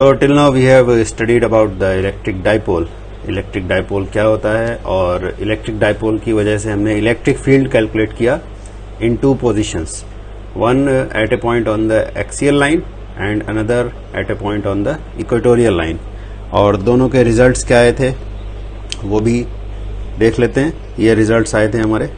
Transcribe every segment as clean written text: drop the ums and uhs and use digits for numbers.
So till now we have studied about the electric dipole. Electric dipole क्या होता है और इलेक्ट्रिक डाइपोल की वजह से हमने इलेक्ट्रिक फील्ड कैलकुलेट किया in two positions, one at a point on the axial line and another at a point on the equatorial line, और दोनों के रिजल्ट्स क्या आए थे वो भी देख लेते हैं। ये रिजल्ट्स आए थे हमारे,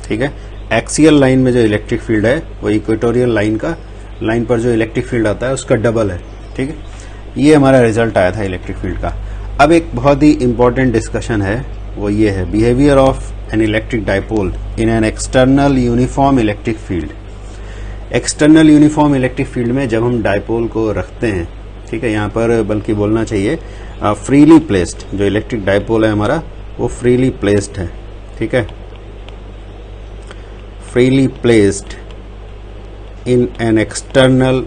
ठीक है। एक्सियल लाइन में जो इलेक्ट्रिक फील्ड है वो इक्वेटोरियल लाइन पर जो इलेक्ट्रिक फील्ड आता है उसका डबल है, ठीक है। ये हमारा रिजल्ट आया था इलेक्ट्रिक फील्ड का। अब एक बहुत ही इंपॉर्टेंट डिस्कशन है, वो ये है behaviour of an electric dipole in an external uniform electric field. External uniform electric field में जब हम डाइपोल को रखते हैं, ठीक है, यहाँ पर बल्कि बोलना चाहिए फ्रीली प्लेस्ड, जो इलेक्ट्रिक डाइपोल है हमारा वो फ्रीली प्लेस्ड है, ठीक है, freely placed in an external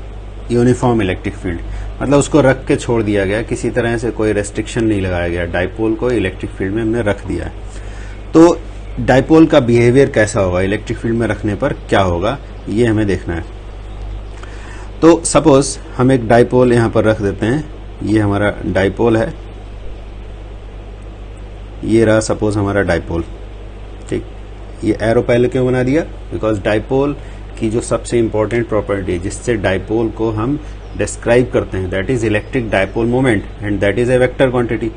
uniform electric field, मतलब उसको रख के छोड़ दिया गया, किसी तरह से कोई रेस्ट्रिक्शन नहीं लगाया गया, डाइपोल को इलेक्ट्रिक फील्ड में हमने रख दिया है। तो डाइपोल का बिहेवियर कैसा होगा, इलेक्ट्रिक फील्ड में रखने पर क्या होगा, ये हमें देखना है। तो सपोज हम एक डाइपोल यहां पर रख देते हैं, ये हमारा डाइपोल है, ये रहा सपोज हमारा डाइपोल, ठीक। ये एरो पहले क्यों बना दिया, बिकॉज डाइपोल की जो सबसे इंपॉर्टेंट प्रॉपर्टी है जिससे डाइपोल को हम डिस्क्राइब करते हैं, that is electric dipole moment and that is a vector quantity.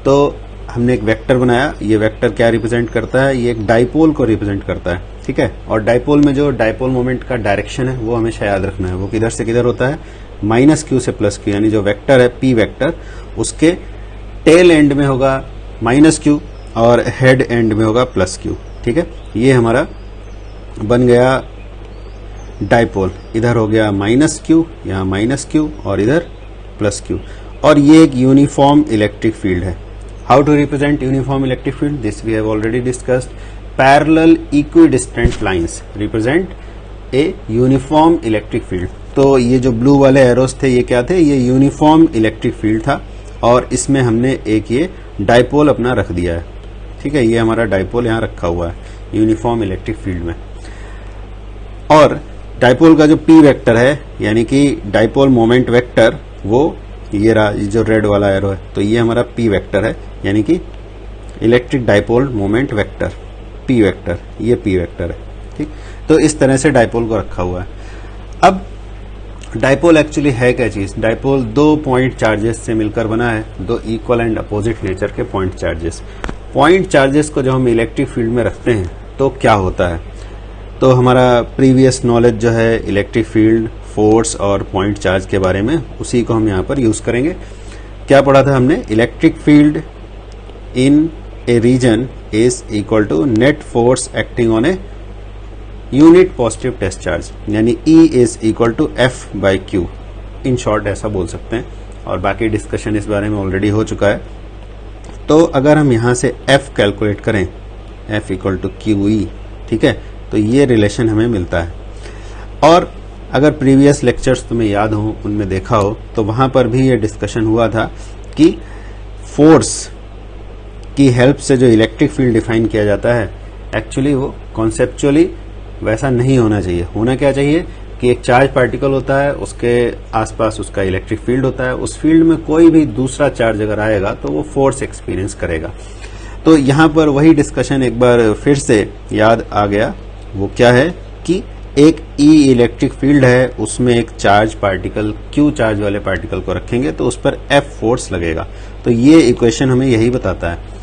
तो हमने एक वेक्टर बनाया, ये वेक्टर क्या रिप्रेजेंट करता है, ये एक डाइपोल को रिप्रेजेंट करता है, ठीक है। और डाइपोल में जो डाइपोल मोमेंट का डायरेक्शन है वो हमेशा याद रखना है, वो किधर से किधर होता है, माइनस क्यू से प्लस क्यू, यानी जो वेक्टर है पी वेक्टर उसके टेल एंड में होगा माइनस क्यू और हेड एंड में होगा प्लस क्यू, ठीक है। ये हमारा बन गया डाइपोल, इधर हो गया माइनस क्यू, यहाँ माइनस क्यू और इधर प्लस क्यू, और ये एक यूनिफॉर्म इलेक्ट्रिक फील्ड है। How to represent uniform electric field, this we have already discussed. Parallel equidistant lines represent a uniform electric field. तो ये जो ब्लू वाले एरोस थे ये क्या थे, ये यूनिफॉर्म इलेक्ट्रिक फील्ड था, और इसमें हमने एक ये डाइपोल अपना रख दिया है, ठीक है। ये हमारा डाइपोल यहाँ रखा हुआ है यूनिफॉर्म इलेक्ट्रिक फील्ड में। और डाइपोल का जो पी वेक्टर है यानी कि डाइपोल मोमेंट वेक्टर, वो ये रहा, जो रेड वाला एरो है, तो ये हमारा पी वेक्टर है, यानी कि electric dipole moment vector P vector, ये पी वेक्टर है, ठीक। तो इस तरह से डाइपोल को रखा हुआ है। अब डाइपोल एक्चुअली है क्या चीज, डाइपोल दो पॉइंट चार्जेस से मिलकर बना है, दो इक्वल एंड अपोजिट नेचर के पॉइंट चार्जेस। पॉइंट चार्जेस को जब हम इलेक्ट्रिक फील्ड में रखते हैं तो क्या होता है, तो हमारा प्रीवियस नॉलेज जो है इलेक्ट्रिक फील्ड, फोर्स और पॉइंट चार्ज के बारे में, उसी को हम यहाँ पर यूज करेंगे। क्या पढ़ा था हमने, electric field in a region is equal to net force acting on a unit positive test charge, यानी E is equal to F by Q, in short ऐसा बोल सकते हैं, और बाकी डिस्कशन इस बारे में ऑलरेडी हो चुका है। तो अगर हम यहाँ से F कैलकुलेट करें, F इक्वल टू QE, ठीक है, तो ये रिलेशन हमें मिलता है। और अगर प्रीवियस लेक्चर्स तुम्हें याद हो, उनमें देखा हो, तो वहां पर भी ये डिस्कशन हुआ था कि फोर्स की हेल्प से जो इलेक्ट्रिक फील्ड डिफाइन किया जाता है, एक्चुअली वो कॉन्सेप्चुअली वैसा नहीं होना चाहिए। होना क्या चाहिए कि एक चार्ज पार्टिकल होता है, उसके आसपास उसका इलेक्ट्रिक फील्ड होता है, उस फील्ड में कोई भी दूसरा चार्ज अगर आएगा तो वो फोर्स एक्सपीरियंस करेगा। तो यहाँ पर वही डिस्कशन एक बार फिर से याद आ गया, वो क्या है कि एक E इलेक्ट्रिक फील्ड है, उसमें एक चार्ज पार्टिकल Q चार्ज वाले पार्टिकल को रखेंगे तो उस पर F फोर्स लगेगा। तो ये इक्वेशन हमें यही बताता है,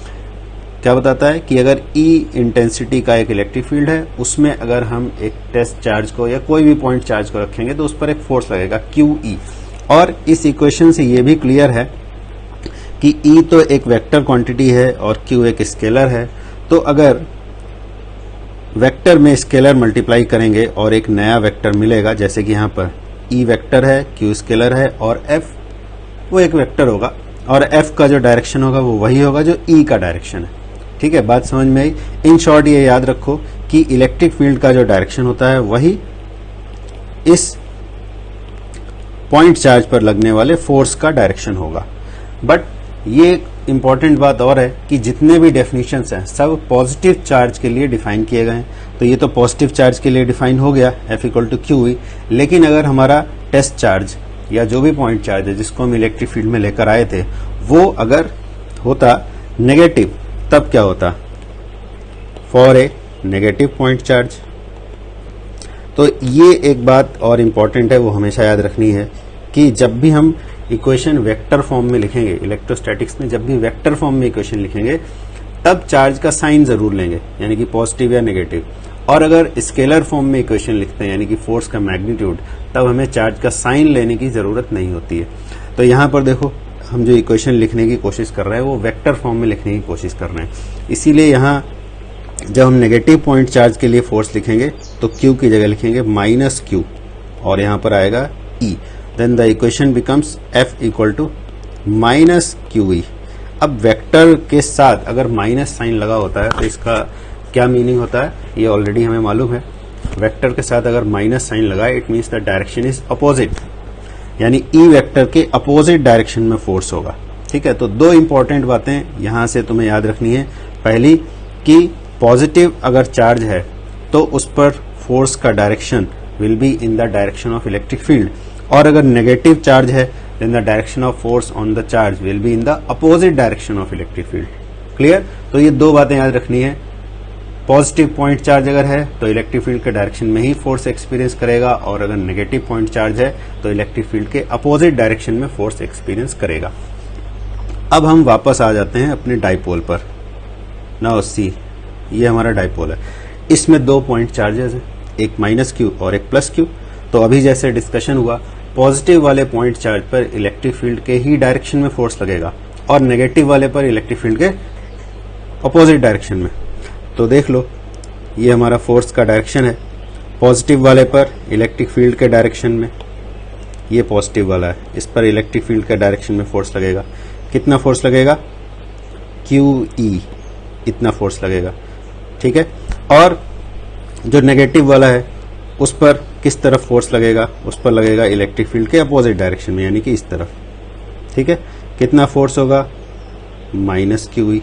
क्या बताता है कि अगर E इंटेंसिटी का एक इलेक्ट्रिक फील्ड है, उसमें अगर हम एक टेस्ट चार्ज को या कोई भी पॉइंट चार्ज को रखेंगे तो उस पर एक फोर्स लगेगा QE। और इस इक्वेशन से ये भी क्लियर है कि E तो एक वेक्टर क्वांटिटी है और Q एक स्केलर है। तो अगर वेक्टर में स्केलर मल्टीप्लाई करेंगे और एक नया वेक्टर मिलेगा, जैसे कि यहाँ पर E वेक्टर है, Q स्केलर है और F वो एक वेक्टर होगा, और F का जो डायरेक्शन होगा वो वही होगा जो E का डायरेक्शन है, ठीक है। बात समझ में आई। इन शॉर्ट ये याद रखो कि इलेक्ट्रिक फील्ड का जो डायरेक्शन होता है वही इस पॉइंट चार्ज पर लगने वाले फोर्स का डायरेक्शन होगा। बट ये इंपॉर्टेंट बात और है कि जितने भी डेफिनेशंस हैं सब पॉजिटिव चार्ज के लिए डिफाइन किए गए हैं। तो ये तो पॉजिटिव चार्ज के लिए डिफाइन हो गया F equal to Q E. लेकिन अगर हमारा टेस्ट चार्ज या जो भी पॉइंट चार्ज है जिसको हम इलेक्ट्रिक फील्ड में लेकर आए थे वो अगर होता नेगेटिव, तब क्या होता? For a negative point charge. तो ये एक बात और इम्पॉर्टेंट है, वो हमेशा याद रखनी है कि जब भी हम इक्वेशन वेक्टर फॉर्म में लिखेंगे, इलेक्ट्रोस्टैटिक्स में जब भी वेक्टर फॉर्म में इक्वेशन लिखेंगे तब चार्ज का साइन जरूर लेंगे, यानी कि पॉजिटिव या नेगेटिव। और अगर स्केलर फॉर्म में इक्वेशन लिखते हैं यानी कि फोर्स का मैग्नीट्यूड, तब हमें चार्ज का साइन लेने की जरूरत नहीं होती है। तो यहाँ पर देखो हम जो इक्वेशन लिखने की कोशिश कर रहे हैं वो वेक्टर फॉर्म में लिखने की कोशिश कर रहे हैं। इसीलिए यहाँ जब हम नेगेटिव पॉइंट चार्ज के लिए फोर्स लिखेंगे तो Q की जगह लिखेंगे माइनस Q और यहाँ पर आएगा E। Then the equation becomes F equal to minus QE। अब वेक्टर के साथ अगर माइनस साइन लगा होता है तो इसका क्या मीनिंग होता है ये ऑलरेडी हमें मालूम है। वेक्टर के साथ अगर माइनस साइन लगा it means the direction is opposite, यानी E वेक्टर के अपोजिट डायरेक्शन में फोर्स होगा। ठीक है, तो दो इंपॉर्टेंट बातें यहां से तुम्हें याद रखनी है। पहली कि पॉजिटिव अगर चार्ज है तो उस पर फोर्स का direction will be in the direction of electric field, और अगर नेगेटिव चार्ज है then the direction of force on the charge will be in the opposite direction of electric field. Clear? तो ये दो बातें याद रखनी है। पॉजिटिव पॉइंट चार्ज अगर है तो इलेक्ट्रिक फील्ड के डायरेक्शन में ही फोर्स एक्सपीरियंस करेगा, और अगर नेगेटिव पॉइंट चार्ज है तो इलेक्ट्रिक फील्ड के अपोजिट डायरेक्शन में फोर्स एक्सपीरियंस करेगा। अब हम वापस आ जाते हैं अपने डाइपोल पर। नाउ सी, ये हमारा डाइपोल है, इसमें दो पॉइंट चार्जेस हैं, एक माइनस क्यू और एक प्लस क्यू। तो अभी जैसे डिस्कशन हुआ पॉजिटिव वाले पॉइंट चार्ज पर इलेक्ट्रिक फील्ड के ही डायरेक्शन में फोर्स लगेगा और नेगेटिव वाले पर इलेक्ट्रिक फील्ड के अपोजिट डायरेक्शन में। तो देख लो ये हमारा फोर्स का डायरेक्शन है, पॉजिटिव वाले पर इलेक्ट्रिक फील्ड के डायरेक्शन में, ये पॉजिटिव वाला है, इस पर इलेक्ट्रिक फील्ड के डायरेक्शन में फोर्स लगेगा। कितना फोर्स लगेगा? QE, इतना फोर्स लगेगा। ठीक है, और जो नेगेटिव वाला है उस पर किस तरफ फोर्स लगेगा? उस पर लगेगा इलेक्ट्रिक फील्ड के अपोजिट डायरेक्शन में, यानी कि इस तरफ। ठीक है, कितना फोर्स होगा? Minus QE।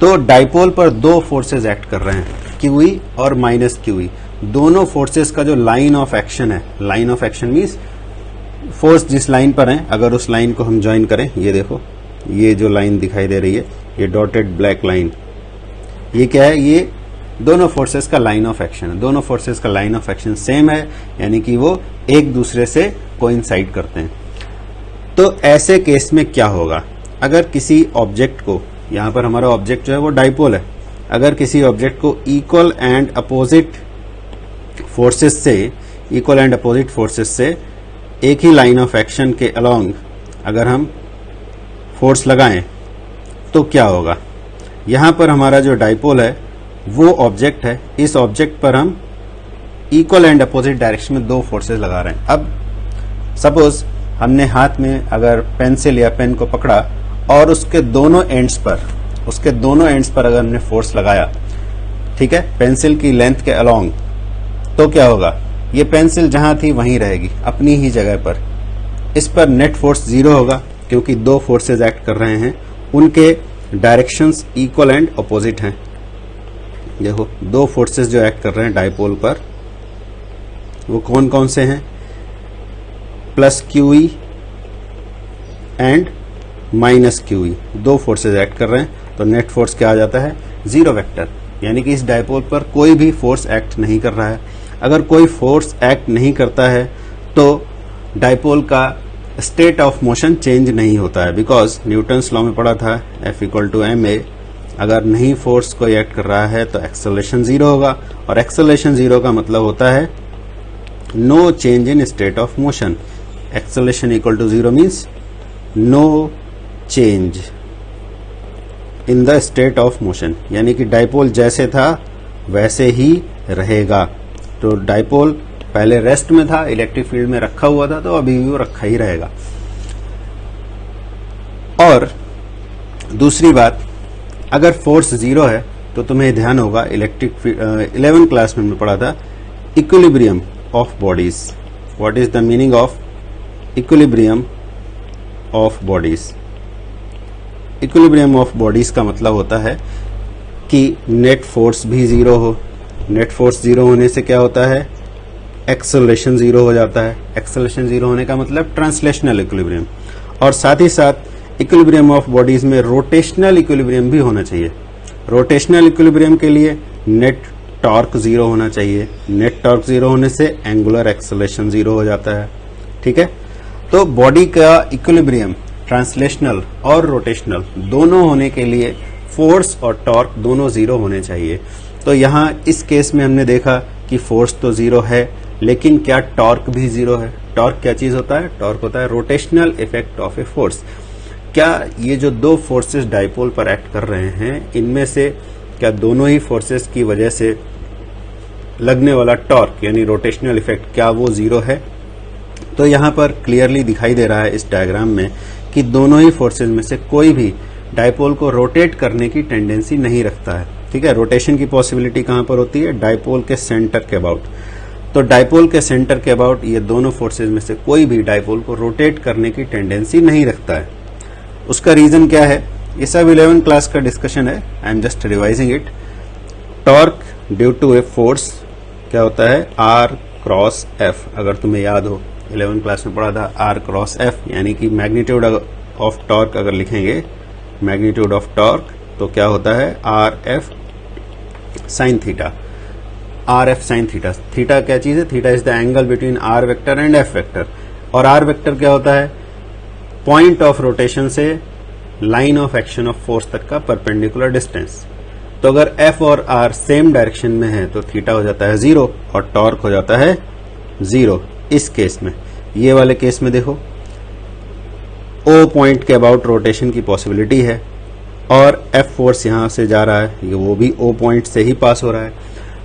तो डाइपोल पर दो फोर्सेस एक्ट कर रहे हैं, QE और माइनस QE। दोनों फोर्सेस का जो लाइन ऑफ एक्शन है, line of action means force जिस लाइन पर है अगर उस लाइन को हम ज्वाइन करें, ये देखो ये जो लाइन दिखाई दे रही है ये डॉटेड ब्लैक लाइन, ये क्या है? ये दोनों फोर्सेस का लाइन ऑफ एक्शन है। दोनों फोर्सेस का लाइन ऑफ एक्शन सेम है, यानी कि वो एक दूसरे से कोइंसाइड करते हैं। तो ऐसे केस में क्या होगा? अगर किसी ऑब्जेक्ट को, यहां पर हमारा ऑब्जेक्ट जो है वो डाइपोल है, अगर किसी ऑब्जेक्ट को इक्वल एंड अपोजिट फोर्सेस से एक ही लाइन ऑफ एक्शन के अलोंग अगर हम फोर्स लगाएं तो क्या होगा? यहां पर हमारा जो डाइपोल है वो ऑब्जेक्ट है, इस ऑब्जेक्ट पर हम इक्वल एंड अपोजिट डायरेक्शन में दो फोर्सेस लगा रहे हैं। अब सपोज हमने हाथ में अगर पेंसिल या पेन को पकड़ा और उसके दोनों एंड्स पर अगर हमने फोर्स लगाया, ठीक है, पेंसिल की लेंथ के अलोंग, तो क्या होगा? ये पेंसिल जहां थी वहीं रहेगी अपनी ही जगह पर। इस पर नेट फोर्स 0 होगा क्योंकि दो फोर्सेस एक्ट कर रहे हैं, उनके डायरेक्शंस इक्वल एंड अपोजिट हैं। देखो दो फोर्सेस जो एक्ट कर रहे हैं डाइपोल पर वो कौन कौन से हैं? Plus QE and minus QE, दो फोर्सेस एक्ट कर रहे हैं, तो नेट फोर्स क्या आ जाता है? 0 वेक्टर, यानी कि इस डाइपोल पर कोई भी फोर्स एक्ट नहीं कर रहा है। अगर कोई फोर्स एक्ट नहीं करता है तो डाइपोल का स्टेट ऑफ मोशन चेंज नहीं होता है, बिकॉज न्यूटन्स लॉ में पढ़ा था F इक्वल टू ma। अगर नहीं फोर्स कोई एक्ट कर रहा है तो एक्सेलरेशन 0 होगा, और एक्सेलरेशन 0 का मतलब होता है no change in state of motion. Acceleration equal to 0 means no change in the state of motion, यानी कि डाइपोल जैसे था वैसे ही रहेगा। तो डाइपोल पहले रेस्ट में था, इलेक्ट्रिक फील्ड में रखा हुआ था, तो अभी भी वो रखा ही रहेगा। और दूसरी बात, अगर फोर्स 0 है तो तुम्हें ध्यान होगा इलेक्ट्रिक 11th क्लास में पढ़ा था equilibrium of bodies. What is the meaning of equilibrium of bodies? Equilibrium of bodies का मतलब होता है कि नेट फोर्स भी जीरो हो। नेट फोर्स जीरो होने से क्या होता है, एक्सेलरेशन जीरो हो जाता है। एक्सेलरेशन जीरो होने का मतलब ट्रांसलेशनल इक्विलिब्रियम, और साथ ही साथ इक्विलिब्रियम ऑफ बॉडीज में रोटेशनल इक्विलिब्रियम भी होना चाहिए। रोटेशनल इक्विलिब्रियम के लिए नेट टॉर्क जीरो होना चाहिए। नेट टॉर्क जीरो होने से एंगुलर एक्सेलरेशन जीरो हो जाता है। ठीक है, तो बॉडी का इक्विलिब्रियम ट्रांसलेशनल और रोटेशनल दोनों होने के लिए फोर्स और टॉर्क दोनों जीरो होने चाहिए। तो यहाँ इस केस में हमने देखा कि फोर्स तो जीरो है, लेकिन क्या टॉर्क भी जीरो है। टॉर्क क्या चीज होता है, टॉर्क होता है rotational effect of A force. क्या ये जो दो फोर्सेस डाइपोल पर एक्ट कर रहे हैं, इनमें से क्या दोनों ही फोर्सेस की वजह से लगने वाला टॉर्क यानी रोटेशनल इफेक्ट क्या वो जीरो है? तो यहाँ पर क्लियरली दिखाई दे रहा है इस डायग्राम में कि दोनों ही फोर्सेस में से कोई भी डाइपोल को रोटेट करने की टेंडेंसी नहीं रखता है। ठीक है, रोटेशन की पॉसिबिलिटी कहां पर होती है, डाइपोल के सेंटर के अबाउट। तो डाइपोल के सेंटर के अबाउट ये दोनों फोर्सेस में से कोई भी डाइपोल को रोटेट करने की टेंडेंसी नहीं रखता है। उसका रीजन क्या है, ये सब 11th क्लास का डिस्कशन है, I am just revising it. Torque due to a force क्या होता है, आर क्रॉस एफ। अगर तुम्हें याद हो 11th क्लास में पढ़ा था आर क्रॉस एफ, यानी कि मैग्नीट्यूड ऑफ टॉर्क अगर लिखेंगे मैग्नीट्यूड ऑफ टॉर्क तो क्या होता है, R F sine theta. R F sine theta, theta क्या चीज है, theta is the angle between R vector and F vector. और आर वेक्टर क्या होता है, पॉइंट ऑफ रोटेशन से line of action of force तक का परपेंडिकुलर डिस्टेंस। तो अगर एफ और आर सेम डायरेक्शन में है तो थीटा हो जाता है जीरो और टॉर्क हो जाता है जीरो। इस केस में, ये वाले केस में देखो ओ पॉइंट के अबाउट रोटेशन की पॉसिबिलिटी है और एफ फोर्स यहां से जा रहा है, ये वो भी ओ पॉइंट से ही पास हो रहा है।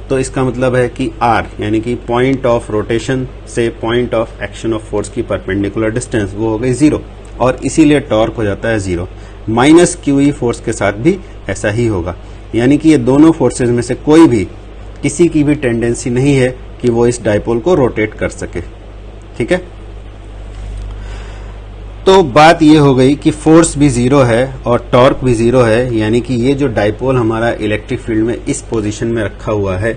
तो इसका मतलब है कि आर यानी कि पॉइंट ऑफ रोटेशन से point of action of force की परपेंडिकुलर डिस्टेंस वो हो गई जीरो, और इसीलिए टॉर्क हो जाता है जीरो। माइनस क्यूई फोर्स के साथ भी ऐसा ही होगा, यानी कि ये दोनों फोर्सेज में से कोई भी, किसी की भी टेंडेंसी नहीं है कि वो इस डाइपोल को रोटेट कर सके। ठीक है, तो बात ये हो गई कि फोर्स भी जीरो है और टॉर्क भी जीरो है, यानी कि ये जो डाइपोल हमारा इलेक्ट्रिक फील्ड में इस पोजीशन में रखा हुआ है,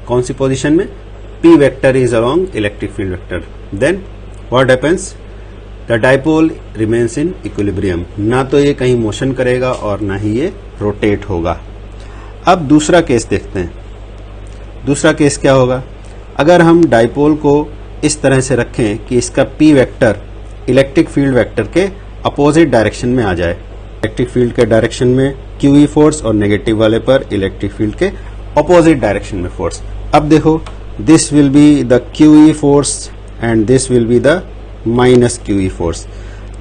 कौन सी पोजीशन में, P vector is along electric field vector, then what happens, the dipole remains in equilibrium. ना तो ये कहीं मोशन करेगा और ना ही ये रोटेट होगा। अब दूसरा केस देखते हैं। दूसरा केस क्या होगा, अगर हम डाइपोल को इस तरह से रखें कि इसका P vector electric field vector के अपोजिट डायरेक्शन में आ जाए। इलेक्ट्रिक फील्ड के डायरेक्शन में क्यूई फोर्स और नेगेटिव वाले पर इलेक्ट्रिक फील्ड के अपोजिट डायरेक्शन में फोर्स। अब देखो, this will be the QE force and this will be the minus QE force.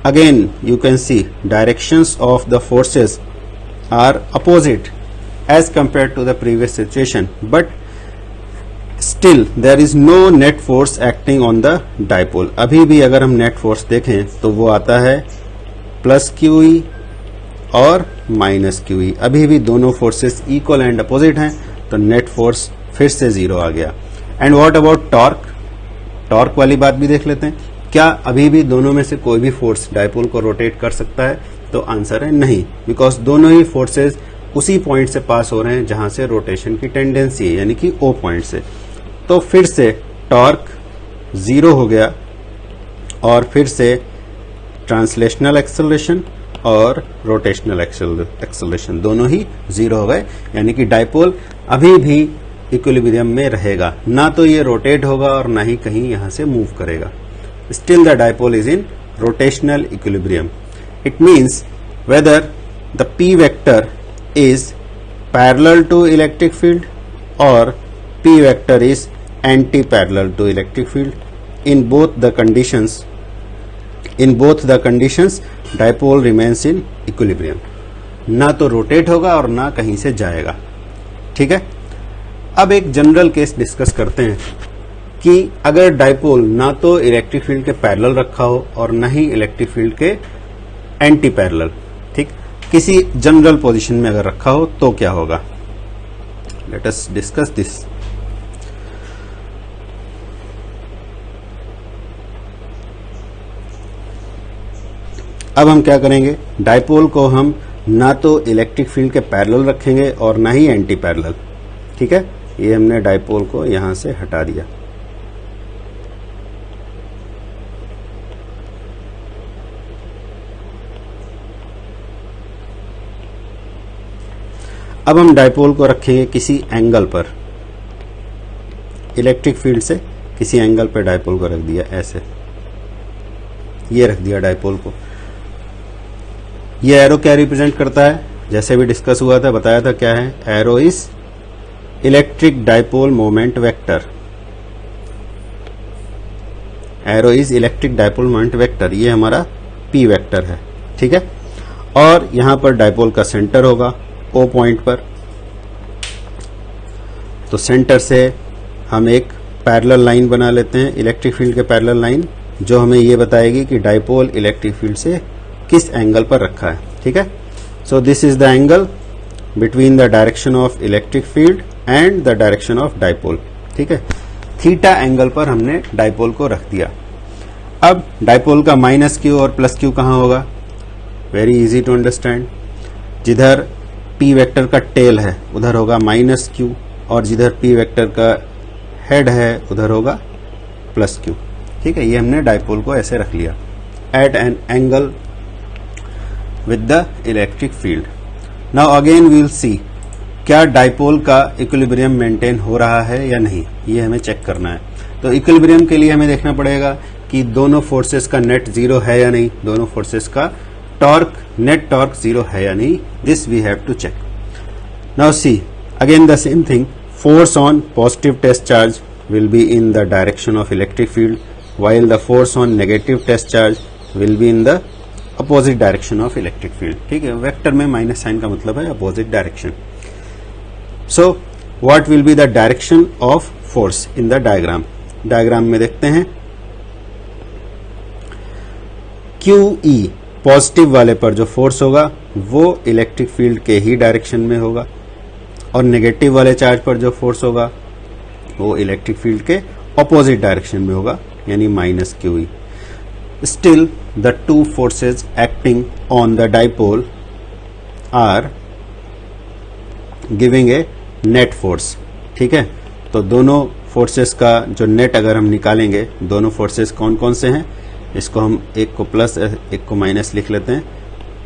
Again you can see directions of the forces are opposite as compare to the previous situation, but still there is no net force acting on the dipole. अभी भी अगर हम net force देखें तो वो आता है plus QE और माइनस क्यूई। अभी भी दोनों फोर्सेस इक्वल एंड अपोजिट हैं, तो नेट फोर्स फिर से जीरो आ गया। And what about torque, torque वाली बात भी देख लेते हैं। क्या अभी भी दोनों में से कोई भी फोर्स डाइपोल को रोटेट कर सकता है, तो आंसर है नहीं, बिकॉज दोनों ही फोर्सेस उसी पॉइंट से पास हो रहे हैं जहां से रोटेशन की टेंडेंसी है, यानी कि ओ पॉइंट से। तो फिर से टॉर्क जीरो हो गया और फिर से ट्रांसलेशनल एक्सेलरेशन और रोटेशनल एक्सेलरेशन दोनों ही जीरो हो गए, यानी कि डाइपोल अभी भी इक्विलिब्रियम में रहेगा, ना तो ये रोटेट होगा और ना ही कहीं यहां से मूव करेगा। Still the dipole is in rotational equilibrium. It means whether the P vector is parallel to electric field or P vector is anti-parallel to electric field. In both the conditions dipole remains in equilibrium. ना तो rotate होगा और ना कहीं से जाएगा। ठीक है, अब एक जनरल केस डिस्कस करते हैं कि अगर डाइपोल ना तो इलेक्ट्रिक फील्ड के पैरेलल रखा हो और ना ही इलेक्ट्रिक फील्ड के एंटी पैरेलल, ठीक, किसी जनरल पोजीशन में अगर रखा हो तो क्या होगा। Let us discuss this. अब हम क्या करेंगे, डाइपोल को हम ना तो इलेक्ट्रिक फील्ड के पैरेलल रखेंगे और ना ही एंटी पैरेलल। ठीक है, ये हमने डाइपोल को यहां से हटा दिया। अब हम डाइपोल को रखेंगे किसी एंगल पर, इलेक्ट्रिक फील्ड से किसी एंगल पर डाइपोल को रख दिया, ऐसे ये रख दिया डाइपोल को। ये एरो क्या रिप्रेजेंट करता है, जैसे भी डिस्कस हुआ था, बताया था क्या है, arrow is electric dipole moment vector. Arrow is electric dipole moment vector, ये हमारा पी वेक्टर है। ठीक है, और यहां पर डाइपोल का सेंटर होगा ओ पॉइंट पर। तो सेंटर से हम एक पैरेलल लाइन बना लेते हैं, इलेक्ट्रिक फील्ड के पैरेलल लाइन, जो हमें ये बताएगी कि डाइपोल इलेक्ट्रिक फील्ड से किस एंगल पर रखा है। ठीक है, so this is the angle between the direction of electric field and the direction of dipole. ठीक है, थीटा एंगल पर हमने डाइपोल को रख दिया। अब डाइपोल का माइनस क्यू और प्लस क्यू कहां होगा, वेरी इजी टू अंडरस्टैंड। जिधर पी वेक्टर का टेल है उधर होगा माइनस क्यू, और जिधर पी वेक्टर का हेड है उधर होगा प्लस क्यू। ठीक है, ये हमने डाइपोल को ऐसे रख लिया at an angle with the electric field. Now again we will see क्या डाइपोल का इक्विलिब्रियम मेंटेन हो रहा है या नहीं, ये हमें चेक करना है। तो इक्विलिब्रियम के लिए हमें देखना पड़ेगा कि दोनों फोर्सेस का नेट जीरो है या नहीं, दोनों फोर्सेस का टॉर्क, नेट टॉर्क जीरो है या नहीं, this we have to check. Now see again the same thing, force on positive test charge will be in the direction of electric field, while the force on negative test charge will be in the opposite direction of electric field. ठीक है, vector में minus sign का मतलब है opposite direction. So what will be the direction of force in the diagram. Diagram में देखते हैं, QE positive वाले पर जो फोर्स होगा वो इलेक्ट्रिक फील्ड के ही डायरेक्शन में होगा, और नेगेटिव वाले चार्ज पर जो फोर्स होगा वो इलेक्ट्रिक फील्ड के ऑपोजिट डायरेक्शन में होगा, यानी minus QE। Still the two forces acting on the dipole are giving a net force. ठीक है, तो दोनों फोर्सेस का जो नेट अगर हम निकालेंगे, दोनों फोर्सेस कौन कौन से हैं, इसको हम एक को प्लस एक को माइनस लिख लेते हैं।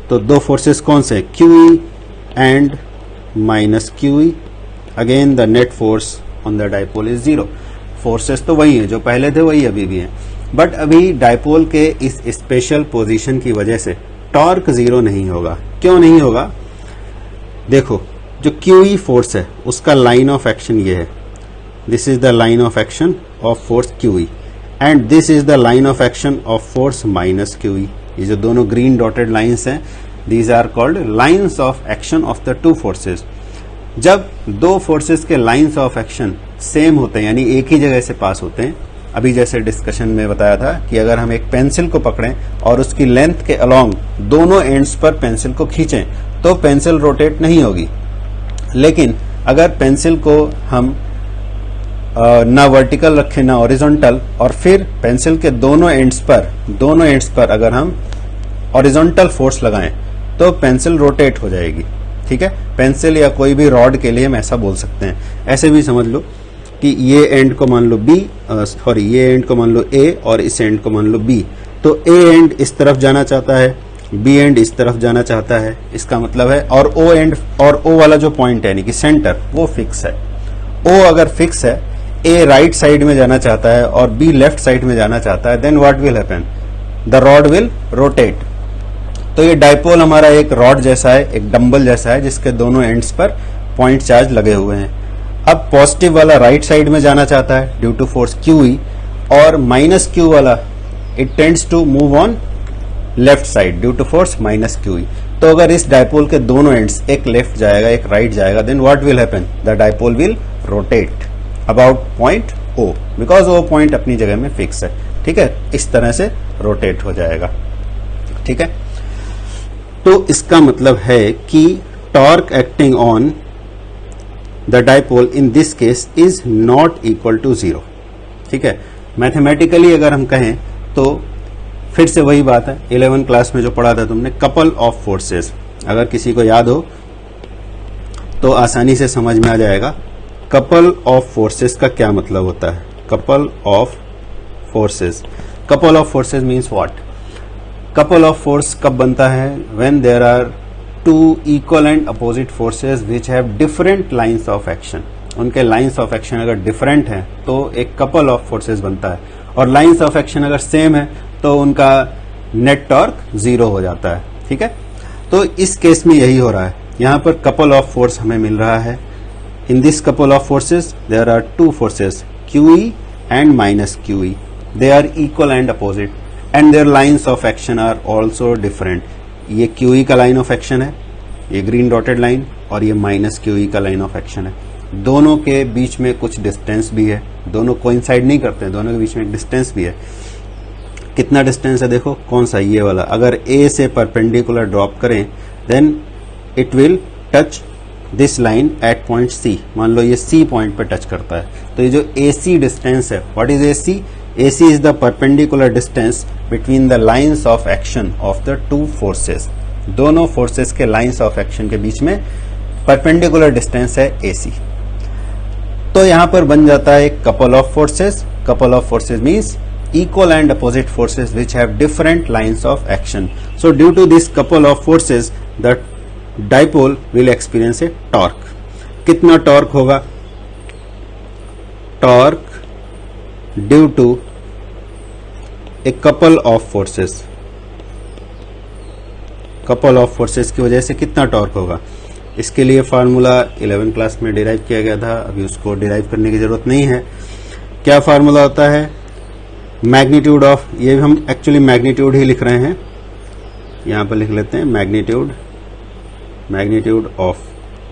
तो दो फोर्सेस कौन से, QE and minus QE। Again the net force on the dipole is zero. Forces तो वही है जो पहले थे, वही अभी भी हैं, बट अभी डाइपोल के इस स्पेशल पोजीशन की वजह से टॉर्क जीरो नहीं होगा। क्यों नहीं होगा, देखो जो QE फोर्स है उसका लाइन ऑफ एक्शन ये है, this is the line of action of force QE and this is the line of action of force minus QE। ये जो दोनों ग्रीन डॉटेड लाइंस हैं, these are called lines of action of the two forces। जब दो forces के lines of action same होते हैं, यानी एक ही जगह से पास होते हैं, अभी जैसे डिस्कशन में बताया था कि अगर हम एक पेंसिल को पकड़ें और उसकी लेंथ के अलोंग दोनों एंड्स पर पेंसिल को खींचें तो पेंसिल रोटेट नहीं होगी। लेकिन अगर पेंसिल को हम ना वर्टिकल रखें ना हॉरिजॉन्टल, और फिर पेंसिल के दोनों एंड्स पर अगर हम हॉरिजॉन्टल फोर्स लगाएं तो पेंसिल रोटेट हो जाएगी। ठीक है, पेंसिल या कोई भी रॉड के लिए हम ऐसा बोल सकते हैं। ऐसे भी समझ लो कि ये एंड को मान लो B, सॉरी ये एंड को मान लो A और इस एंड को मान लो B। तो A एंड इस तरफ जाना चाहता है, B एंड इस तरफ जाना चाहता है, इसका मतलब है, और O एंड और O वाला जो पॉइंट है यानी कि सेंटर, वो फिक्स है। O अगर फिक्स है, A राइट साइड में जाना चाहता है और B लेफ्ट साइड में जाना चाहता है, then what will happen, the rod will rotate. तो ये डाइपोल हमारा एक रॉड जैसा है, एक डंबल जैसा है, जिसके दोनों एंड्स पर पॉइंट चार्ज लगे हुए हैं। अब पॉजिटिव वाला राइट साइड में जाना चाहता है ड्यू टू फोर्स QE, और माइनस Q वाला it tends to move on left side due to force minus QE। तो अगर इस डाइपोल के दोनों एंड्स, एक लेफ्ट जाएगा एक राइट जाएगा, then what will happen, the dipole will rotate about point O, because O point अपनी जगह में फिक्स है। ठीक है, इस तरह से रोटेट हो जाएगा। ठीक है, तो इसका मतलब है कि torque acting on the dipole in this case is not equal to zero. ठीक है, मैथमेटिकली अगर हम कहें तो फिर से वही बात है, 11 क्लास में जो पढ़ा था तुमने, कपल ऑफ फोर्सेस। अगर किसी को याद हो तो आसानी से समझ में आ जाएगा। कपल ऑफ फोर्सेस का क्या मतलब होता है? Couple of forces, couple of forces means what? Couple of force कब बनता है? When there are two equal and opposite forces which have different lines of action. उनके लाइंस ऑफ एक्शन अगर डिफरेंट है तो एक कपल ऑफ फोर्सेस बनता है, और लाइंस ऑफ एक्शन अगर सेम है तो उनका नेट टॉर्क 0 हो जाता है। ठीक है, तो इस केस में यही हो रहा है। यहां पर कपल ऑफ फोर्स हमें मिल रहा है। In this couple of forces there are two forces QE and minus QE। They are equal and opposite and their lines of action are also different. ये QE का लाइन ऑफ एक्शन है, ये green dotted line, और ये minus QE का line of action है। दोनों के बीच में कुछ डिस्टेंस भी है, दोनों कोइंसाइड नहीं करते हैं, दोनों के बीच में एक डिस्टेंस भी है। कितना डिस्टेंस है देखो, कौन सा? ये वाला। अगर A से परपेंडिकुलर ड्रॉप करें then it will touch this line at point C। मान लो ये C पॉइंट पे टच करता है, तो ये जो AC डिस्टेंस है, what is AC? AC is the perpendicular distance between the lines of action of the two forces. दोनों फोर्सेस के लाइंस ऑफ एक्शन के बीच में परपेंडिकुलर डिस्टेंस है AC। तो यहां पर बन जाता है एक couple of forces. Couple of forces means equal and opposite forces which have different lines of action. So due to this couple of forces the dipole will experience a torque. कितना torque होगा? Torque due to a couple of forces. Couple of forces की वजह से कितना torque होगा? इसके लिए formula 11 class में डिराइव किया गया था, अभी उसको डिराइव करने की जरूरत नहीं है। क्या फार्मूला होता है? मैग्नीट्यूड ऑफ, ये हम एक्चुअली मैग्नीट्यूड ही लिख रहे हैं, यहां पर लिख लेते हैं मैग्नीट्यूड, मैग्नीट्यूड ऑफ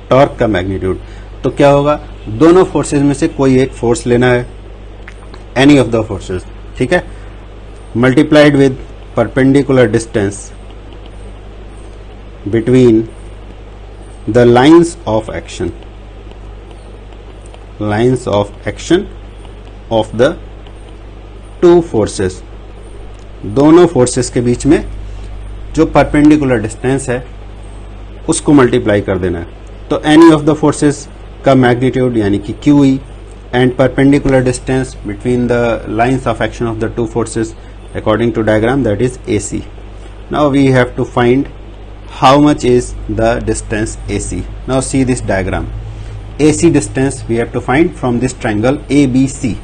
टॉर्क का मैग्नीट्यूड। तो क्या होगा? दोनों फोर्सेस में से कोई एक फोर्स लेना है, एनी ऑफ द फोर्सेस, ठीक है, multiplied with perpendicular distance between the lines of action, lines of action of the two forces. दोनों फोर्सेस के बीच में जो परपेंडिकुलर डिस्टेंस है उसको मल्टीप्लाई कर देना है। तो एनी ऑफ द फोर्सेस का मैग्नीट्यूड यानी कि QE and perpendicular distance between the lines of action of the two forces according to diagram that is AC. Now we have to find how much is the distance AC. Now see this diagram. AC distance we have to find from this triangle ABC.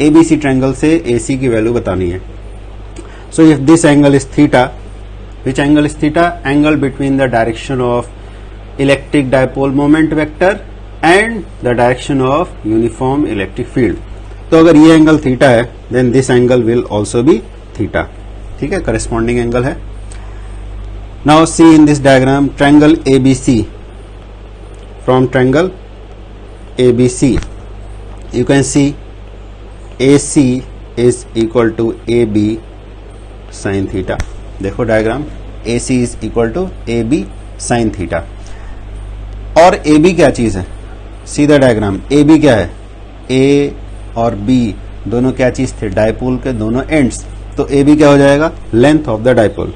ABC triangle से AC की value बतानी है. So if this angle is theta, which angle is theta? Angle between the direction of electric dipole moment vector and the direction of uniform electric field. तो अगर ये angle theta है then this angle will also be theta. ठीक है, corresponding angle है. Now see in this diagram triangle ABC. From triangle ABC you can see AC is equal to AB sin theta. देखो diagram, AC is equal to AB sine theta. और AB क्या चीज है? सीधा diagram, AB क्या है? A और B दोनों क्या चीज थे? डायपोल के दोनों एंड्स. तो AB क्या हो जाएगा? Length of the dipole.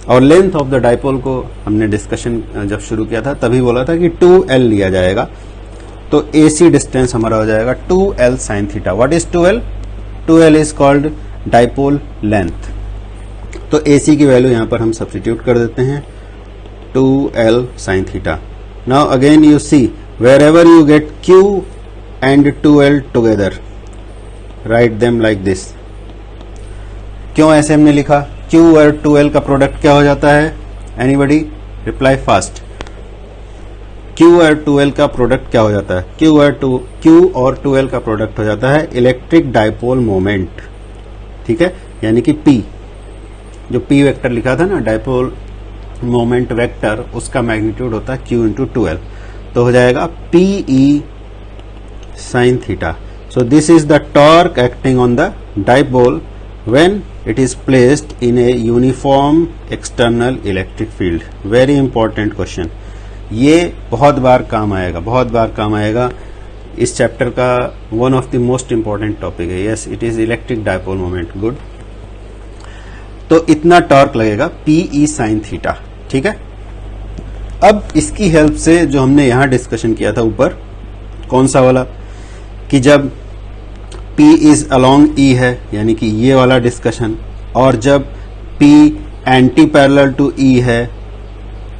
और लेंथ ऑफ द डायपोल को हमने डिस्कशन जब शुरू किया था तभी बोला था कि 2L लिया जाएगा. तो AC डिस्टेंस हमारा हो जाएगा 2L sine theta. What is 2L? 2L is called dipole length. तो AC की वैल्यू यहां पर हम सब्स्टिट्यूट कर देते हैं 2L sin theta. Now again you see wherever you get Q and 2L together write them like this. क्यों ऐसे हमने लिखा? Q और 2L का प्रोडक्ट क्या हो जाता है? Anybody reply fast. Q और 2L का प्रोडक्ट क्या हो जाता है? Q और 2L का प्रोडक्ट हो जाता है इलेक्ट्रिक डायपोल मोमेंट. ठीक है, यानी कि P, जो P वेक्टर लिखा था ना, डायपोल मोमेंट वेक्टर, उसका मैग्नीट्यूड होता है Q इंटू 2L. तो हो जाएगा PE sine theta. So this is the torque acting on the dipole when it is placed in a uniform external electric field. Very important question. ये बहुत बार काम आएगा, बहुत बार काम आएगा. इस चैप्टर का one of the most important topic है. Yes, it is electric dipole moment. Good. तो इतना टॉर्क लगेगा PE साइन थीटा. ठीक है, अब इसकी हेल्प से जो हमने यहां डिस्कशन किया था ऊपर, कौन सा वाला, कि जब P इज अलोंग E है, यानी कि ये वाला डिस्कशन, और जब P anti parallel to E है,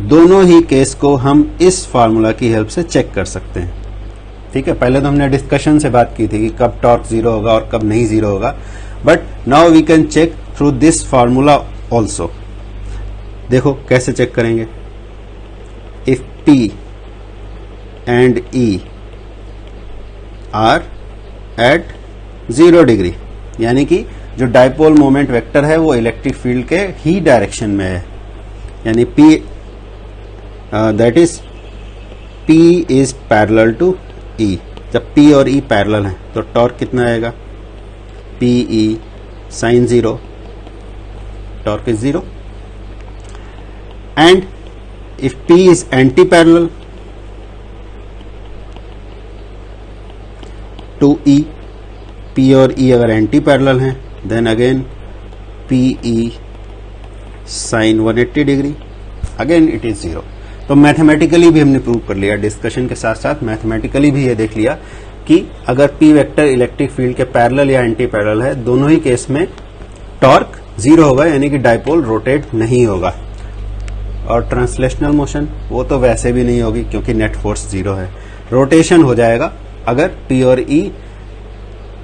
दोनों ही केस को हम इस फार्मूला की हेल्प से चेक कर सकते हैं। ठीक है, पहले तो हमने डिस्कशन से बात की थी कि कब टॉर्क जीरो होगा और कब नहीं जीरो होगा, but now we can check through this formula also. देखो कैसे चेक करेंगे। If P and E are at 0 degree, यानी कि जो डाइपोल मोमेंट वेक्टर है वो इलेक्ट्रिक फील्ड के ही डायरेक्शन में है, यानी P that is P is parallel to E। जब P और E पैरेलल हैं तो टॉर्क कितना आएगा, PE sin 0, torque is 0। And if P is anti parallel to E, P और E अगर एंटी पैरेलल हैं, then again PE sin 180 degree, again it is 0। तो मैथमेटिकली भी हमने प्रूव कर लिया, डिस्कशन के साथ साथ मैथमेटिकली भी ये देख लिया कि अगर P वेक्टर इलेक्ट्रिक फील्ड के पैरेलल या एंटी पैरेलल है, दोनों ही केस में टॉर्क 0 होगा, यानी कि डाइपोल रोटेट नहीं होगा। और ट्रांसलेशनल मोशन वो तो वैसे भी नहीं होगी क्योंकि नेट फोर्स 0 है। रोटेशन हो जाएगा अगर P और E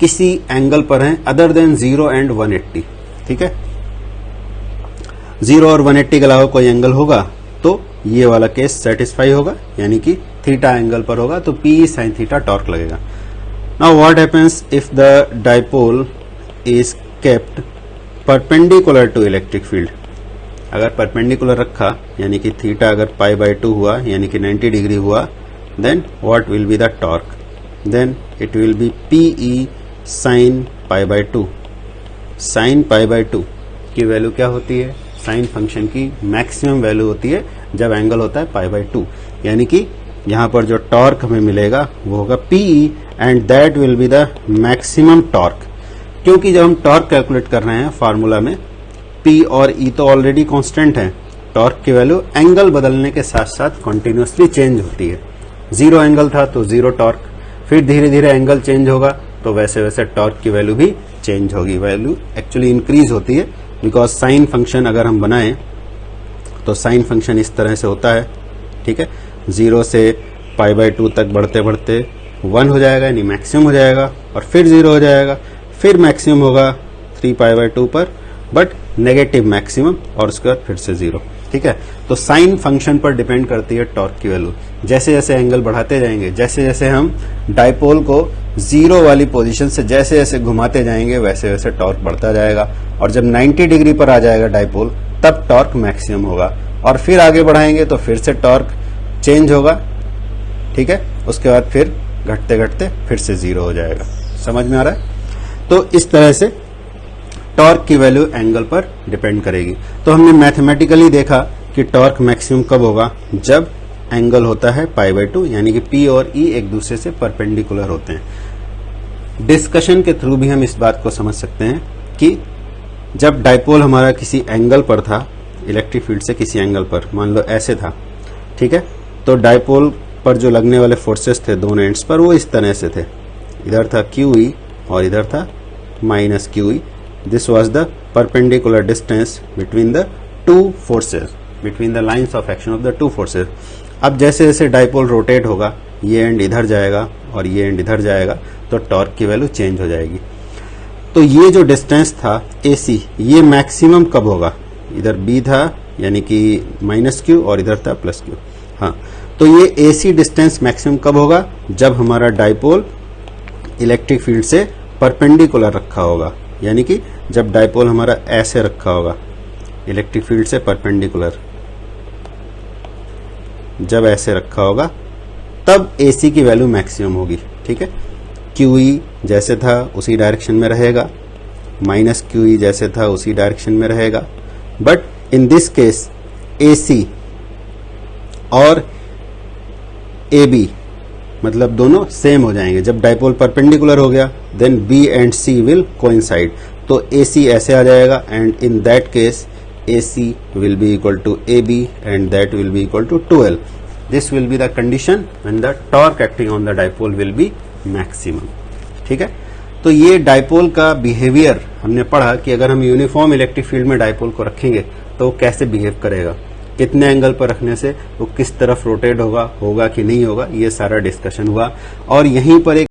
किसी एंगल पर हैं अदर देन 0 एंड 180। ठीक है, 0 और 180 के अलावा कोई एंगल होगा तो ये वाला केस सेटिस्फाई होगा, यानी कि थीटा एंगल पर होगा तो P sin थीटा टॉर्क लगेगा। Now what happens if the dipole is kept perpendicular to electric field. अगर परपेंडिकुलर रखा, यानी कि थीटा अगर π/2 हुआ, यानी कि 90 डिग्री हुआ, then what will be the torque, then it will be PE sin π/2। sin π/2 की वैल्यू क्या होती है, साइन फंक्शन की मैक्सिमम वैल्यू होती है जब एंगल होता है π/2, यानी कि यहां पर जो टॉर्क हमें मिलेगा वो होगा PE and that will be the maximum torque. क्योंकि जब हम टॉर्क कैलकुलेट कर रहे हैं फार्मूला में, P और E तो ऑलरेडी कांस्टेंट है, टॉर्क की वैल्यू एंगल बदलने के साथ साथ कॉन्टिन्यूसली चेंज होती है। 0 एंगल था तो 0 टॉर्क, फिर धीरे धीरे एंगल चेंज होगा तो वैसे वैसे टॉर्क की वैल्यू भी चेंज होगी, वैल्यू एक्चुअली इंक्रीज होती है। बिकॉज साइन फंक्शन अगर हम बनाएं तो साइन फंक्शन इस तरह से होता है। ठीक है, 0 से π/2 तक बढ़ते बढ़ते 1 हो जाएगा, यानी मैक्सिमम हो जाएगा, और फिर 0 हो जाएगा, फिर मैक्सिमम होगा 3π/2 पर, बट नेगेटिव मैक्सिमम, और उसके बाद फिर से 0। ठीक है, तो साइन फंक्शन पर डिपेंड करती है टॉर्क की वैल्यू। जैसे जैसे एंगल बढ़ाते जाएंगे, जैसे जैसे हम डाइपोल को 0 वाली पोजीशन से जैसे जैसे घुमाते जाएंगे, वैसे वैसे टॉर्क बढ़ता जाएगा, और जब 90 डिग्री पर आ जाएगा डाइपोल, तब टॉर्क मैक्सिमम होगा, और फिर आगे बढ़ाएंगे तो फिर से टॉर्क चेंज होगा। ठीक है, उसके बाद फिर घटते घटते फिर से 0 हो जाएगा। समझ में आ रहा है? तो इस तरह से टॉर्क की वैल्यू एंगल पर डिपेंड करेगी। तो हमने मैथमेटिकली देखा कि टॉर्क मैक्सिमम कब होगा, जब एंगल होता है π/2, यानी कि P और E एक दूसरे से परपेंडिकुलर होते हैं। डिस्कशन के थ्रू भी हम इस बात को समझ सकते हैं कि जब डाइपोल हमारा किसी एंगल पर था, इलेक्ट्रिक फील्ड से किसी एंगल पर, मान लो ऐसे था, ठीक है, तो डाइपोल पर जो लगने वाले फोर्सेस थे दोनों एंड्स पर, वो इस तरह से थे। इधर था QE और इधर था -QE। This was the perpendicular distance between the two forces, between the lines of action of the two forces. अब जैसे जैसे डाइपोल रोटेट होगा, ये एंड इधर जाएगा और ये एंड इधर जाएगा, तो टॉर्क की वैल्यू चेंज हो जाएगी। तो ये जो डिस्टेंस था AC, ये मैक्सिमम कब होगा, इधर B था यानी कि -Q और इधर था +Q। हाँ, तो ये AC डिस्टेंस मैक्सिमम कब होगा, जब हमारा डाइपोल इलेक्ट्रिक फील्ड से परपेंडिकुलर रखा होगा, यानी कि जब डाइपोल हमारा ऐसे रखा होगा, इलेक्ट्रिक फील्ड से परपेंडिकुलर जब ऐसे रखा होगा, तब AC की वैल्यू मैक्सिमम होगी। ठीक है, QE जैसे था उसी डायरेक्शन में रहेगा, -QE जैसे था उसी डायरेक्शन में रहेगा, but in this case AC और AB मतलब दोनों सेम हो जाएंगे। जब डाइपोल परपेंडिकुलर हो गया, then B and C will coincide, तो AC ऐसे आ जाएगा, and in that case AC will be equal to AB and that will be equal to 12. This will be the condition when the torque acting on the dipole will be maximum. ठीक है, तो ये dipole का behaviour हमने पढ़ा कि अगर हम यूनिफॉर्म इलेक्ट्रिक फील्ड में डाइपोल को रखेंगे तो वो कैसे बिहेव करेगा, कितने एंगल पर रखने से वो किस तरफ रोटेट होगा कि नहीं होगा, ये सारा डिस्कशन हुआ। और यहीं पर एक